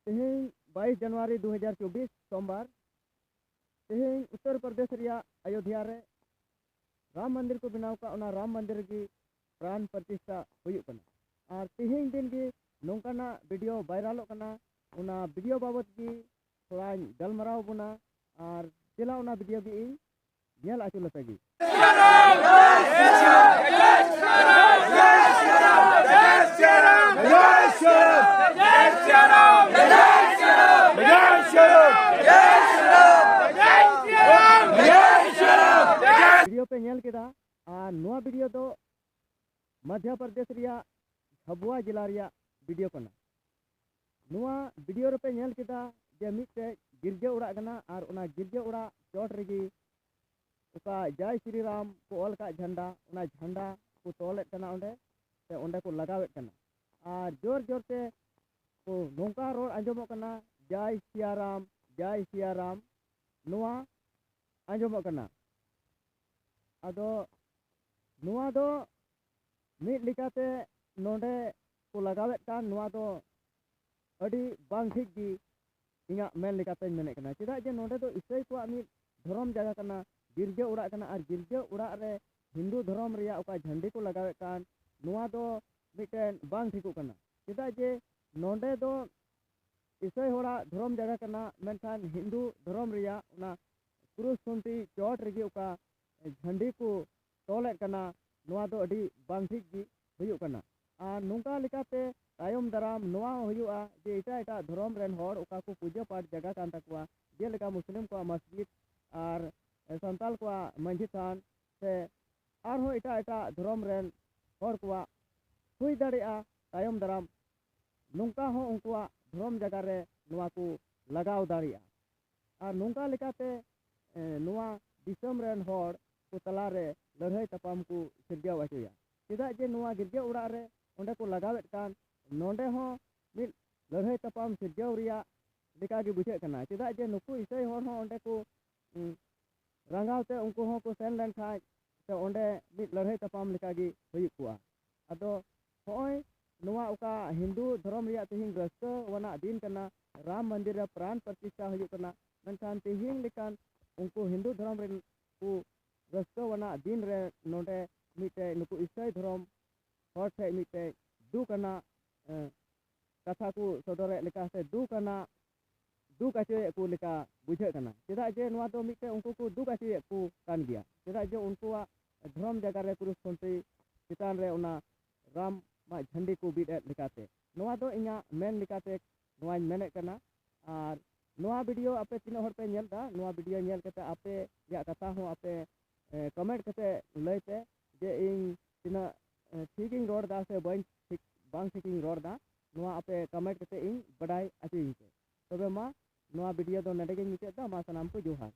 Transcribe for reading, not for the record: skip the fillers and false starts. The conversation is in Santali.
तेहें 22 जनवरी 2024 सोमवार तेहें उत्तर प्रदेश रिया अयोध्या रे राम मंदिर को बनाव का ओना राम मंदिर की प्राण प्रतिष्ठा हुयुग कना। और तेहें दिन की नोंकाना वीडियो वायरल कना। ओना वीडियो बाबत की थोड़ा गलमराव बना और चला ओना वीडियो की नेल आचु लपेगी। वीडियो पे नेल केदा और नोआ वीडियो तो मध्य प्रदेश रिया झाबुआ जिला रिया वीडियो कना। नोआ वीडियो पे नेल केदा जे मिटे गिरजा उड़ा कना और ओना गिरजा उड़ा चोट रेगी उका जय श्री राम को ऑल का झंडा ओना झंडा को तोलेत कना ओंडे ते ओंडे को लगावेत कना। और जोर जोर ते को नोंका रोड आंजमो कना जय सिया राम नोआ आंजमो कना। आदो नोआ दो मिट लिकाते नोंडे को लगावेत कान नोआ दो अड़ी बांग ठीक गी इङा मेन लिकाते मेने कना। चेदा जे नोंडे दो इसाई को मिट धर्म जगह कना गिरजा उड़ा कना और गिरजा उड़ा रे हिंदू धर्म रिया ओका झंडी को लगावेत कान नोआ दो मिटेन बांग ठीकु कना। चेदा जे नोंडे दो इसाई होड़ा धर्म जगह कना मेनखान हिंदू धर्म रिया ओना क्रूस खुंटी चोट रेगी ओका झंडी को तोलेत कना नोआ दो अड़ी बांग ठीक गी हुयुग कना। और नोंका लिकाते तायम दाराम नोआ हुयुआ जे एटा एटा धर्म रेन होड़ ओका को पूजा पाठ जगह कान तकवा जेलेका मुस्लिम को मस्जिद और संताल को मंझी थान से और हो एटा एटा धर्म रेन होड़ को हुई दाड़ेआ तायम दाराम नोंका हो उनकुआ धर्म जगह रे नोआ को लगाव दाड़ेआ। और नोंका लिकाते नोआ दिसम रेन होड़ को तला रे लड़ाई तपाम को सिरजाव आचुया। चेदा जे नोआ गिरजा उड़ा रे ओंडे को लगावेत कान नोंडे हो मिट लड़ाई तपाम सिरजाव रिया लेका गे बुझे कना। चेदा जे नुकु इसाई होड़ हो ओंडे को रंगावते उनको हो को सेन लेन खाय ते ओंडे मिट लड़ाई तपाम लेका गे हुयुग कुआ। आदो होय नोआ ओका हिंदू धर्म रिया तेहिं रस्ता वना दिन कना राम मंदिर रे प्राण प्रतिष्ठा हुयुग कना। मेनखान तेहिं लेकान उनको हिंदू धर्म रे को रस्ता वना दिन रे नोंडे मिटे नुकु इसाई धर्म होड़ ठे मिटे दुकना कथा को सदरे लेका से दुकना दुक आचे को लेका बुझे कना। चेदा जे नोआ दो मिटे उनको को दुक आचे को कान गया। चेदा जे उनकुआ धर्म जगह रे क्रूस खुंटी चितान रे ओना राम मा झंडी को बीट लेकाते नोआ दो इङा मेन लेकाते नोआ मेने कना। और नोआ वीडियो आपे तीना होड़ पे नेलदा नोआ वीडियो नेल कते आपे या कथा हो आपे कमेंट कते लैते जे इन तीना ठीकिंग रोड दा से बांग ठीकिंग रोड दा नोआ आपे कमेंट कते इन बडाई आचुइं पे। तबे मा नोआ वीडियो दो नडेगे मुचाद दा मा सनाम को जोहार।